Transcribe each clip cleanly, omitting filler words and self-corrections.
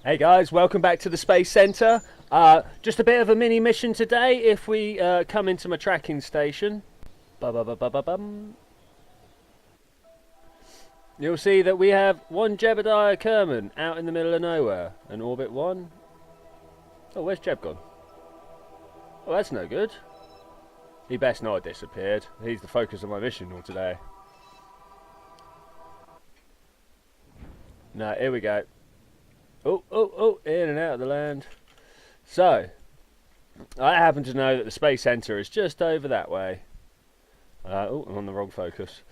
Hey guys, welcome back to the Space Centre. Just a bit of a mini mission today. If we come into my tracking station, ba-ba-ba-ba-ba-bum, you'll see that we have one Jebediah Kerman out in the middle of nowhere. An orbit one. Oh, where's Jeb gone? Oh, that's no good. He best not have disappeared. He's the focus of my mission all today. No, here we go. Oh, in and out of the land. So, I happen to know that the Space Centre is just over that way. Oh, I'm on the wrong focus.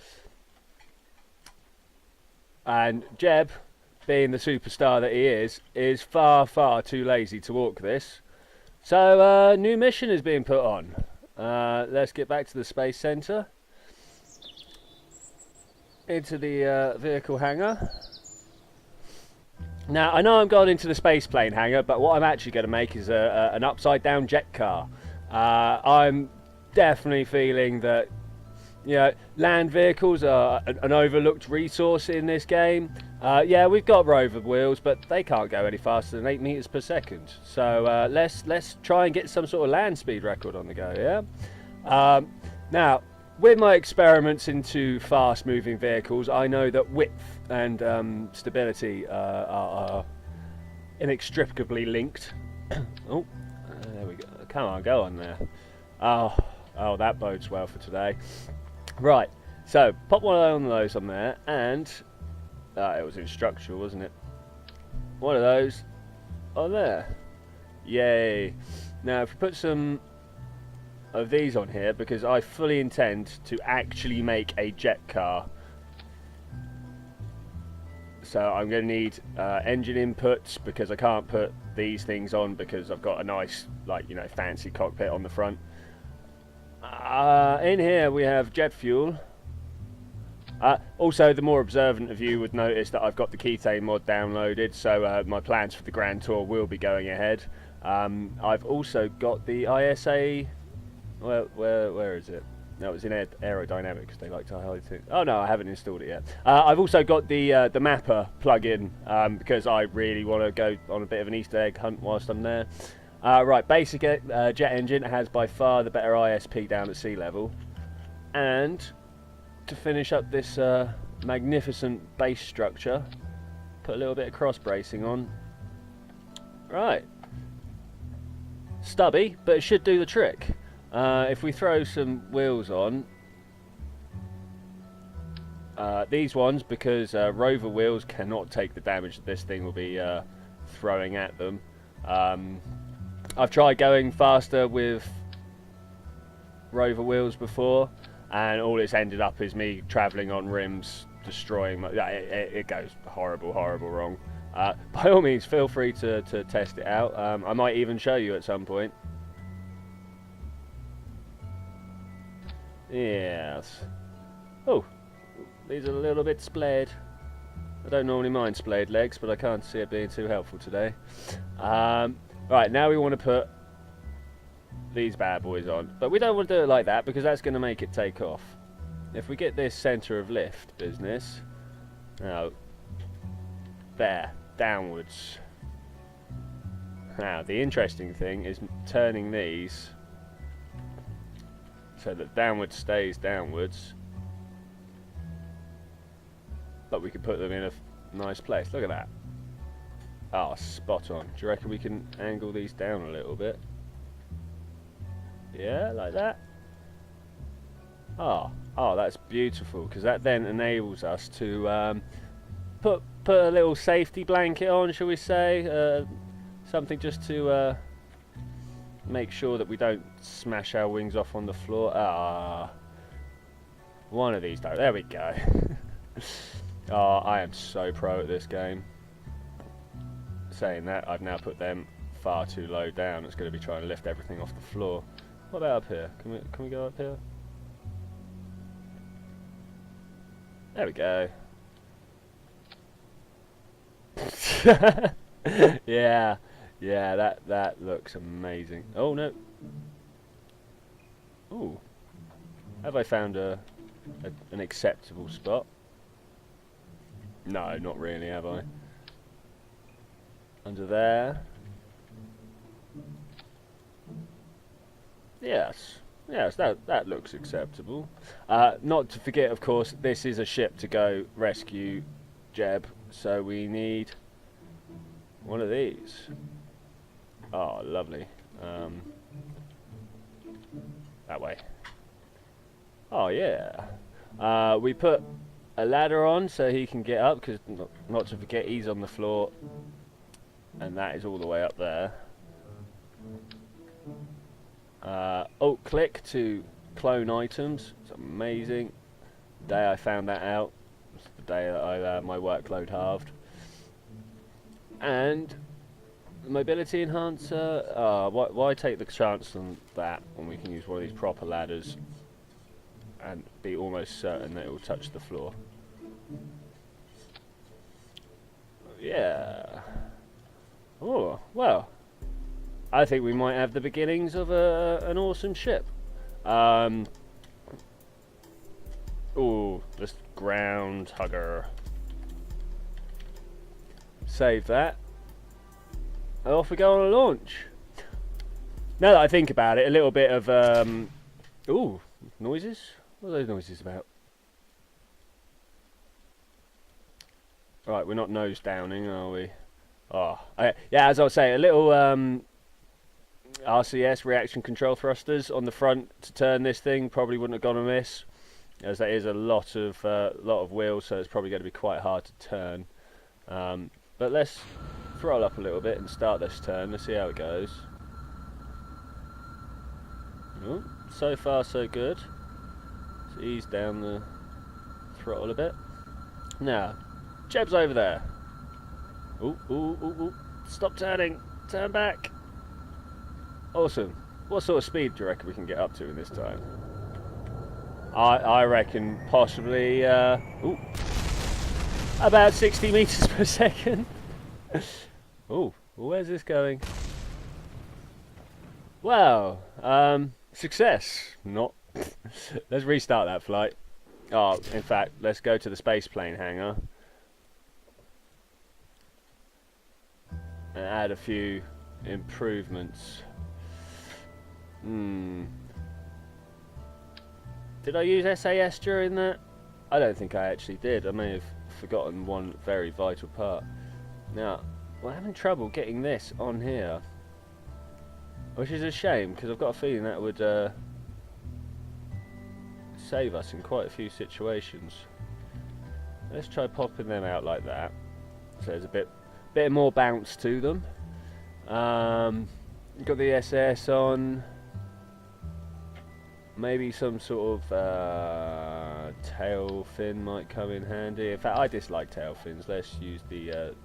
And Jeb, being the superstar that he is far, far too lazy to walk this. So, new mission is being put on. Let's get back to the Space Centre. Into the vehicle hangar. Now, I know I'm going into the space plane hangar, but what I'm actually going to make is an upside-down jet car. I'm definitely feeling that, you know, land vehicles are an overlooked resource in this game. Yeah, we've got rover wheels, but they can't go any faster than 8 meters per second. So let's try and get some sort of land speed record on the go, yeah? Now, with my experiments into fast-moving vehicles, I know that width and stability are inextricably linked. Oh, there we go. Come on, go on there. Oh, that bodes well for today. Right, so pop one of those on there, and it was instructional, wasn't it? One of those on there. Yay! Now, if we put some of these on here, because I fully intend to actually make a jet car. So I'm going to need engine inputs, because I can't put these things on because I've got a nice, like, you know, fancy cockpit on the front. In here we have jet fuel. Also, the more observant of you would notice that I've got the Ketane mod downloaded, so my plans for the Grand Tour will be going ahead. I've also got the ISA. Well, where is it? No, it's in aerodynamics. They like to highlight it. Oh no, I haven't installed it yet. I've also got the mapper plug-in because I really want to go on a bit of an Easter egg hunt whilst I'm there. Right, basic jet engine has by far the better ISP down at sea level, and to finish up this magnificent base structure, put a little bit of cross bracing on. Right, stubby, but it should do the trick. If we throw some wheels on, these ones, because rover wheels cannot take the damage that this thing will be throwing at them. I've tried going faster with rover wheels before, and all it's ended up is me travelling on rims, destroying my... It goes horrible wrong. By all means, feel free to test it out. I might even show you at some point. Yes. Oh, these are a little bit splayed. I don't normally mind splayed legs, but I can't see it being too helpful today. Right, now we want to put these bad boys on. But we don't want to do it like that, because that's going to make it take off. If we get this centre of lift business... Now, there, downwards. Now, the interesting thing is turning these... so that downwards stays downwards, but we can put them in a nice place. Look at that. Oh, spot on. Do you reckon we can angle these down a little bit? Yeah, like that. Oh, that's beautiful, because that then enables us to put a little safety blanket on, shall we say? Something just to make sure that we don't smash our wings off on the floor. One of these, there we go. Oh, I am so pro at this game. Saying that, I've now put them far too low down. It's going to be trying to lift everything off the floor. What about up here? Can we go up here? There we go. Yeah, that looks amazing. Oh no. Ooh. Have I found an acceptable spot? No, not really, have I? under there. Yes, yes, that looks acceptable. Not to forget, of course, this is a ship to go rescue Jeb, so we need one of these. Oh, lovely. That way. Oh, yeah. We put a ladder on so he can get up, because not to forget he's on the floor, and that is all the way up there. Alt click to clone items. It's amazing. The day I found that out was the day that my workload halved. And mobility enhancer. Why take the chance on that when we can use one of these proper ladders and be almost certain that it will touch the floor? Yeah. Oh, well, I think we might have the beginnings of an awesome ship. Oh, this ground hugger. Save that. And off we go on a launch. Now that I think about it, a little bit of ooh, noises. What are those noises about? Right, we're not nose downing, are we? Oh, yeah. As I was saying, a little RCS reaction control thrusters on the front to turn this thing probably wouldn't have gone amiss, as that is a lot of wheels, so it's probably going to be quite hard to turn. But let's throttle up a little bit and start this turn. Let's see how it goes. Oh, so far so good. Let's ease down the throttle a bit. Now, Jeb's over there. Ooh, ooh, ooh, ooh. Stop turning. Turn back. Awesome. What sort of speed do you reckon we can get up to in this time? I reckon possibly ooh, about 60 meters per second. Oh, where's this going? Wow, success. Not. Let's restart that flight. Oh, in fact, let's go to the space plane hangar and add a few improvements. Did I use SAS during that? I don't think I actually did. I may have forgotten one very vital part. Now, we're having trouble getting this on here, which is a shame, because I've got a feeling that would save us in quite a few situations. Let's try popping them out like that, so there's a bit more bounce to them. Got the SS on. Maybe some sort of tail fin might come in handy. In fact, I dislike tail fins. Let's use the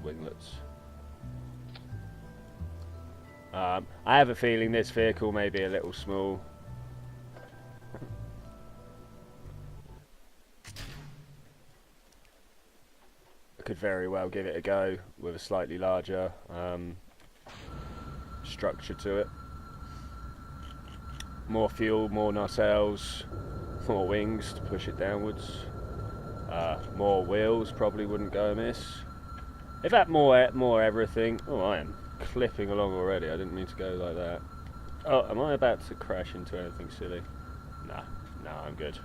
winglets. I have a feeling this vehicle may be a little small. I could very well give it a go with a slightly larger structure to it. More fuel, more nacelles, more wings to push it downwards. More wheels probably wouldn't go amiss. In fact, more everything. Oh, I am clipping along already. I didn't mean to go like that. Oh, am I about to crash into anything silly? Nah, I'm good.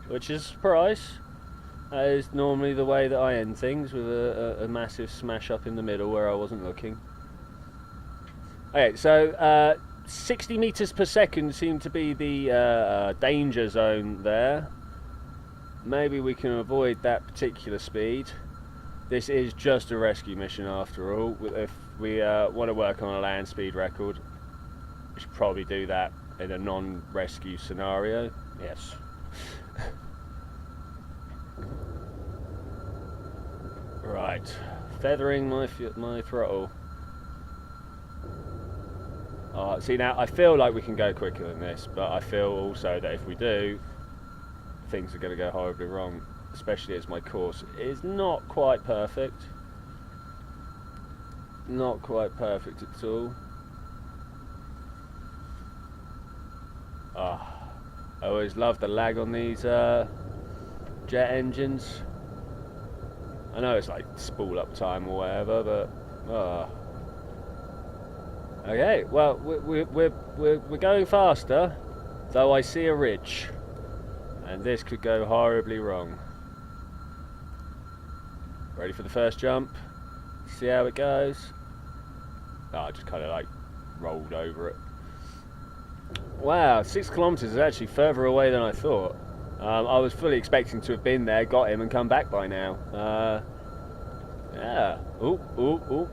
Which is a surprise. That is normally the way that I end things, with a massive smash up in the middle where I wasn't looking. Okay, so 60 meters per second seemed to be the danger zone there. Maybe we can avoid that particular speed. This is just a rescue mission after all. If we want to work on a land speed record, we should probably do that in a non-rescue scenario. Yes. Right, feathering my throttle. See, now I feel like we can go quicker than this, but I feel also that if we do, things are going to go horribly wrong, especially as my course is not quite perfect. Not quite perfect at all. I always love the lag on these jet engines. I know it's like spool up time or whatever, but Oh. Okay, well, we're going faster, though I see a ridge. And this could go horribly wrong. Ready for the first jump? See how it goes? Oh, I just kind of like rolled over it. Wow, 6 kilometers is actually further away than I thought. I was fully expecting to have been there, got him, and come back by now. Yeah. Ooh, ooh, ooh.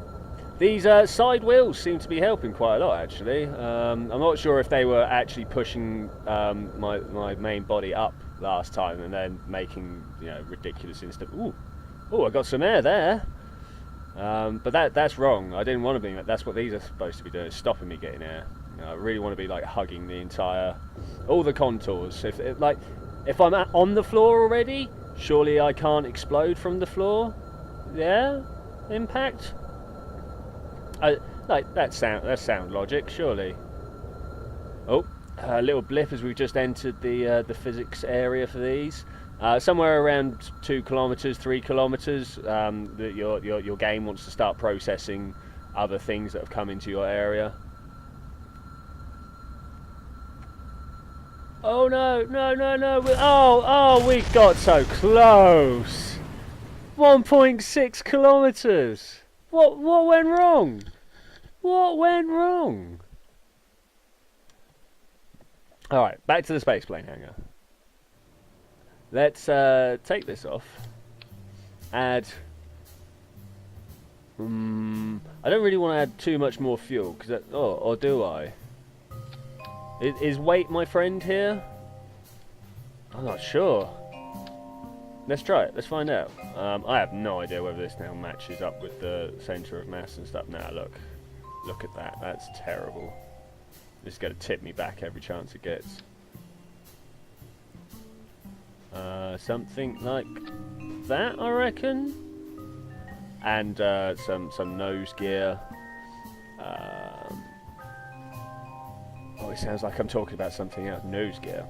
These side wheels seem to be helping quite a lot, actually. I'm not sure if they were actually pushing my main body up last time and then making, you know, ridiculous instant. Ooh, ooh, I got some air there. But that's wrong. I didn't want to be. That's what these are supposed to be doing, stopping me getting air. You know, I really want to be like hugging the entire, all the contours. If I'm on the floor already, surely I can't explode from the floor. Yeah, impact. Like that sound logic, surely. Oh, a little blip as we've just entered the physics area for these. Somewhere around 2 kilometers, 3 kilometers, your game wants to start processing other things that have come into your area. Oh no, no, no, no! Oh, we got so close. 1.6 kilometers. What went wrong? What went wrong? All right, back to the space plane hangar. Let's take this off. Add. I don't really want to add too much more fuel, because or do I? Is weight my friend here? I'm not sure. Let's try it. Let's find out. I have no idea whether this now matches up with the centre of mass and stuff. Now look at that. That's terrible. This is going to tip me back every chance it gets. Something like that, I reckon. And some nose gear. Oh, it sounds like I'm talking about something else. Nose gear.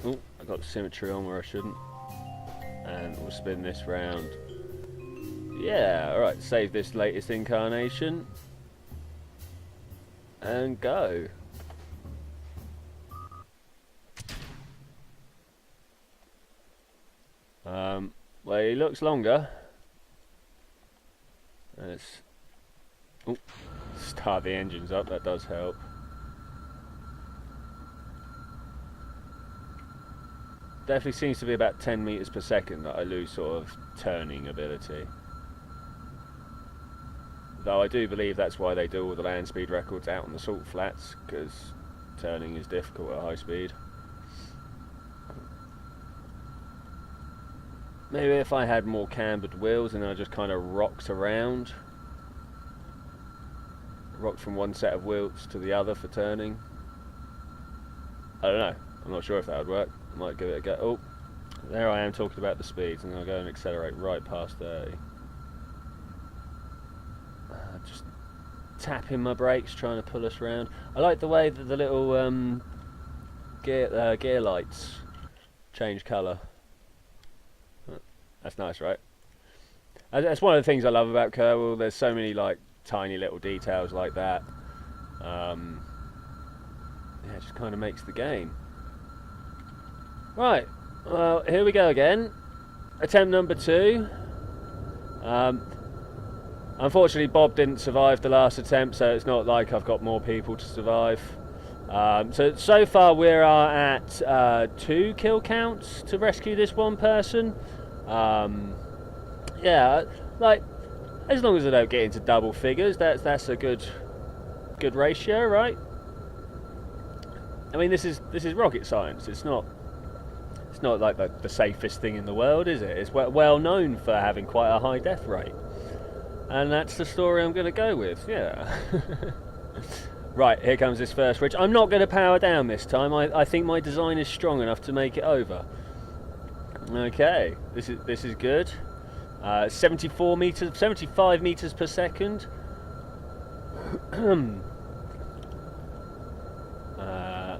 Oh, I got the symmetry on where I shouldn't. And we'll spin this round. Yeah, alright, save this latest incarnation. And go. Well, he looks longer. Let's start the engines up, that does help. Definitely seems to be about 10 meters per second that I lose sort of turning ability. Though I do believe that's why they do all the land speed records out on the salt flats, because turning is difficult at high speed. Maybe if I had more cambered wheels and I just kind of rocked around. Rocked from one set of wheels to the other for turning. I don't know. I'm not sure if that would work. I might give it a go. Oh, there I am talking about the speeds, and I'll go and accelerate right past 30. Just tapping my brakes, trying to pull us around. I like the way that the little gear lights change colour. That's nice, right? That's one of the things I love about Kerbal. There's so many like tiny little details like that. Yeah, it just kind of makes the game. Right, well, here we go again. Attempt number 2. Unfortunately, Bob didn't survive the last attempt, so it's not like I've got more people to survive. So far we are at 2 kill counts to rescue this one person. Yeah, like, as long as I don't get into double figures, that's a good ratio, right? I mean, this is rocket science. It's not like the safest thing in the world, is it? It's well known for having quite a high death rate. And that's the story I'm going to go with, yeah. Right, here comes this first ridge. I'm not going to power down this time. I think my design is strong enough to make it over. Okay, this is good. 75 meters per second.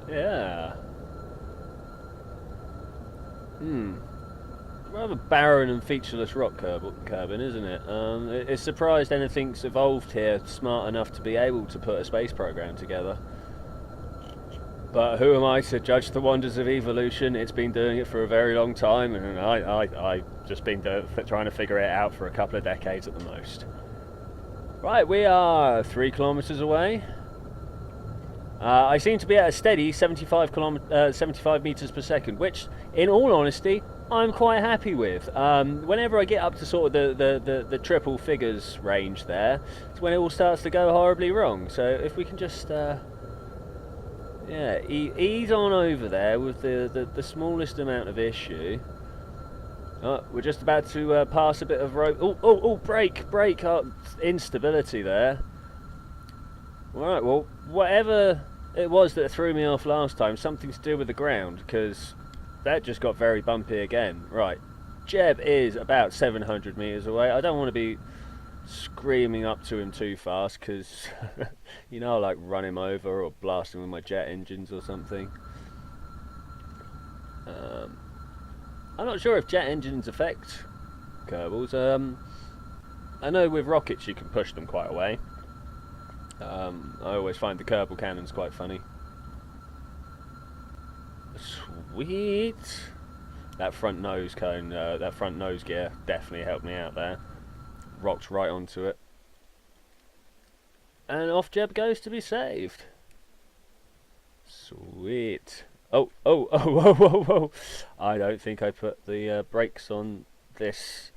Yeah. rather barren and featureless rock Kerbin, isn't it? It's surprised anything's evolved here smart enough to be able to put a space program together. But who am I to judge the wonders of evolution? It's been doing it for a very long time, and I've just been trying to figure it out for a couple of decades at the most. Right, we are 3 kilometers away. I seem to be at a steady 75 meters per second, which, in all honesty, I'm quite happy with. Whenever I get up to sort of the triple figures range there, it's when it all starts to go horribly wrong. So if we can just yeah, ease on over there with the smallest amount of issue. Oh, we're just about to pass a bit of rope. Oh, brake! Oh, instability there. Alright, well, whatever it was that threw me off last time, something to do with the ground, because that just got very bumpy again. Right, Jeb is about 700 meters away. I don't want to be screaming up to him too fast, because you know, I'll like run him over or blast him with my jet engines or something. I'm not sure if jet engines affect Kerbals. I know with rockets you can push them quite a way. I always find the Kerbal cannons quite funny. Sweet! That front nose cone, that front nose gear definitely helped me out there. Rocked right onto it. And off Jeb goes to be saved. Sweet. Oh. I don't think I put the brakes on this.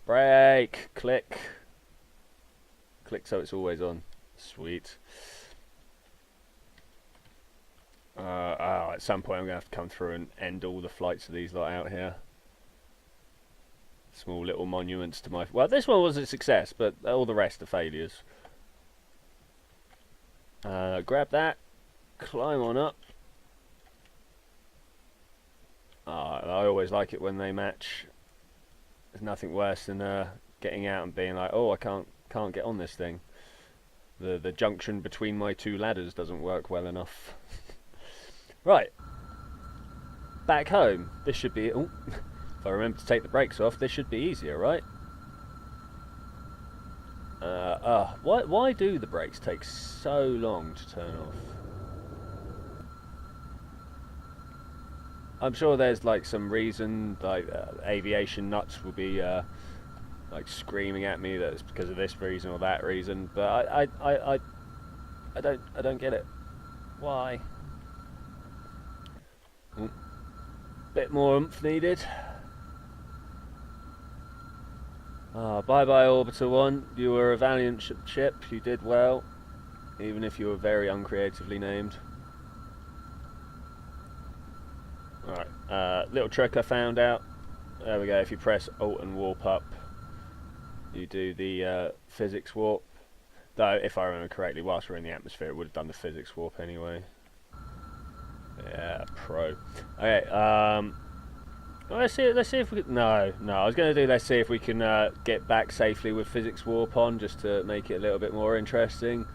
Brake! Click. Click so it's always on. Sweet. At some point I'm going to have to come through and end all the flights of these lot out here. Small little monuments to my... Well, this one was a success, but all the rest are failures. Grab that. Climb on up. I always like it when they match. There's nothing worse than getting out and being like, oh, I can't get on this thing. The junction between my two ladders doesn't work well enough. Right. Back home. This should be... Oh, if I remember to take the brakes off, this should be easier, right? Why do the brakes take so long to turn off? I'm sure there's like some reason, like aviation nuts will be like screaming at me that it's because of this reason or that reason, but I don't get it. Why? Ooh. Bit more oomph needed. Bye bye Orbiter 1, you were a valiant ship, you did well, even if you were very uncreatively named. Alright, little trick I found out. There we go, if you press Alt and warp up, you do the physics warp. Though, if I remember correctly, whilst we're in the atmosphere, it would have done the physics warp anyway. Yeah, pro. Okay, well, let's see if we can... No, I was going to do, let's see if we can get back safely with physics warp on, just to make it a little bit more interesting.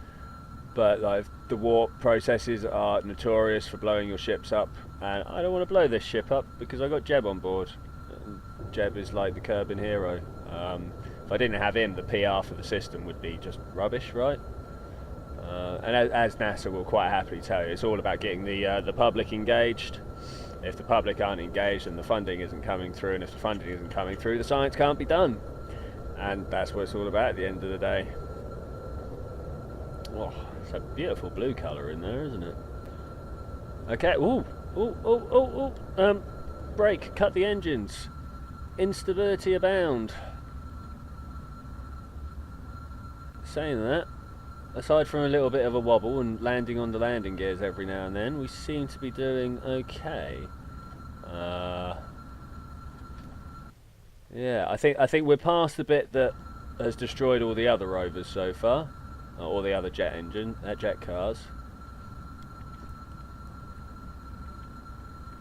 But like, the warp processes are notorious for blowing your ships up, and I don't want to blow this ship up because I got Jeb on board. Jeb is like the Kerbin hero. If I didn't have him, the PR for the system would be just rubbish, right? And as NASA will quite happily tell you, it's all about getting the public engaged. If the public aren't engaged, then the funding isn't coming through, and if the funding isn't coming through, the science can't be done. And that's what it's all about at the end of the day. Oh, it's a beautiful blue colour in there, isn't it? Okay, brake, cut the engines. Instability abound. Saying that, aside from a little bit of a wobble and landing on the landing gears every now and then, we seem to be doing okay. Yeah, I think we're past the bit that has destroyed all the other rovers so far, all the other jet cars.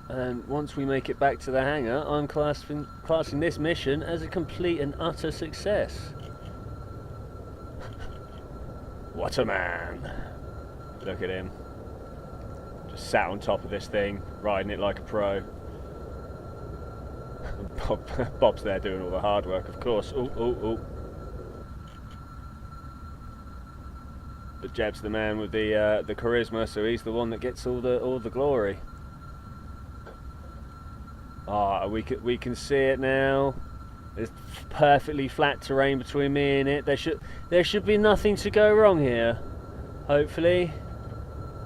And once we make it back to the hangar, I'm classing this mission as a complete and utter success. What a man. Look at him. Just sat on top of this thing, riding it like a pro. Bob's there doing all the hard work, of course. Ooh, ooh, ooh. But Jeb's the man with the charisma, so he's the one that gets all the glory. Ah, we can see it now. There's perfectly flat terrain between me and it. There should be nothing to go wrong here. Hopefully.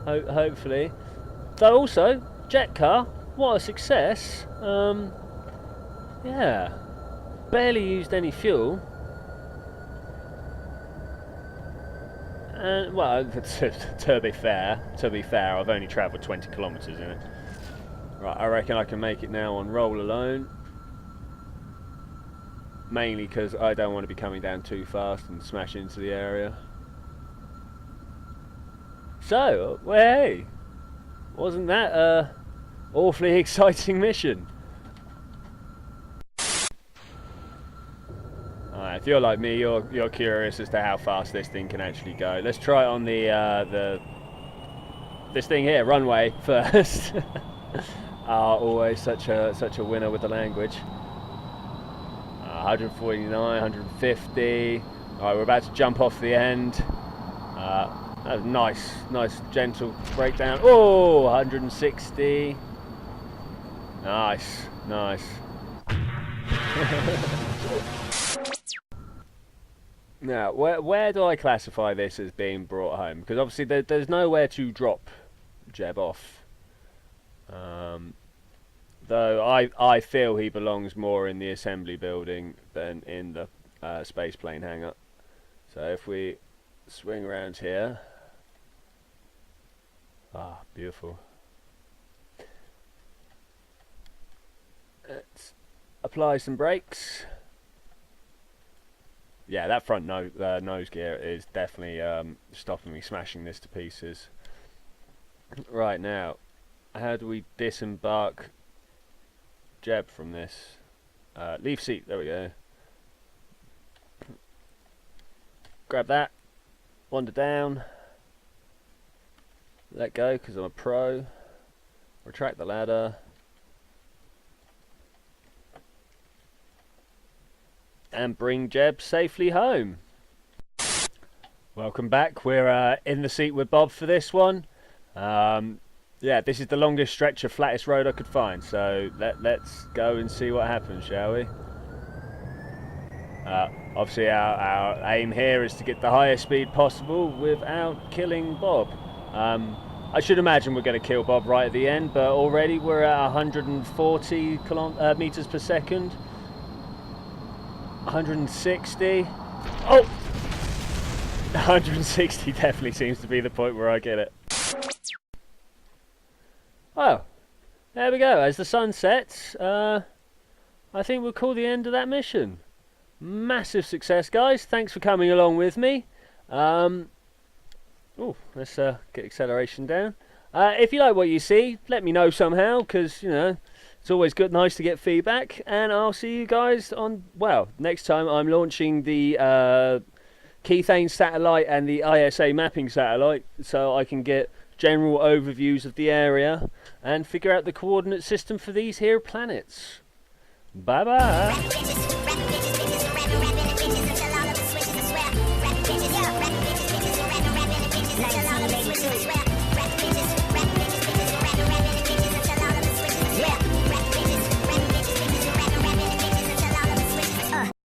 Hopefully. Though also, jet car, what a success. Yeah. Barely used any fuel. And well, to be fair, I've only travelled 20 kilometres in it. Right, I reckon I can make it now on roll alone. Mainly because I don't want to be coming down too fast and smash into the area. So, well, hey, wasn't that a awfully exciting mission? Alright, if you're like me, you're curious as to how fast this thing can actually go. Let's try it on this thing here, runway first. Always such a winner with the language. 149, 150. Alright, we're about to jump off the end. That was nice gentle breakdown. Oh, 160. Nice. Now, where do I classify this as being brought home? Because obviously there's nowhere to drop Jeb off. Though I feel he belongs more in the assembly building than in the space plane hangar. So if we swing around here. Ah, beautiful. Let's apply some brakes. Yeah, that front nose gear is definitely stopping me smashing this to pieces. Right, now, how do we disembark Jeb from this? Leave seat, there we go. Grab that, wander down, let go because I'm a pro, retract the ladder, and bring Jeb safely home. Welcome back, we're in the seat with Bob for this one. Yeah, this is the longest stretch of flattest road I could find, so let's go and see what happens, shall we? Obviously our aim here is to get the highest speed possible without killing Bob. I should imagine we're going to kill Bob right at the end, but already we're at 140 meters per second. 160. Oh! 160 definitely seems to be the point where I get it. Oh, there we go. As the sun sets, I think we'll call the end of that mission. Massive success, guys. Thanks for coming along with me. Oh, let's get acceleration down. If you like what you see, let me know somehow, because, you know, it's always nice to get feedback. And I'll see you guys on, well, next time I'm launching the Keithane satellite and the ISA mapping satellite, so I can get general overviews of the area and figure out the coordinate system for these here planets. Bye bye.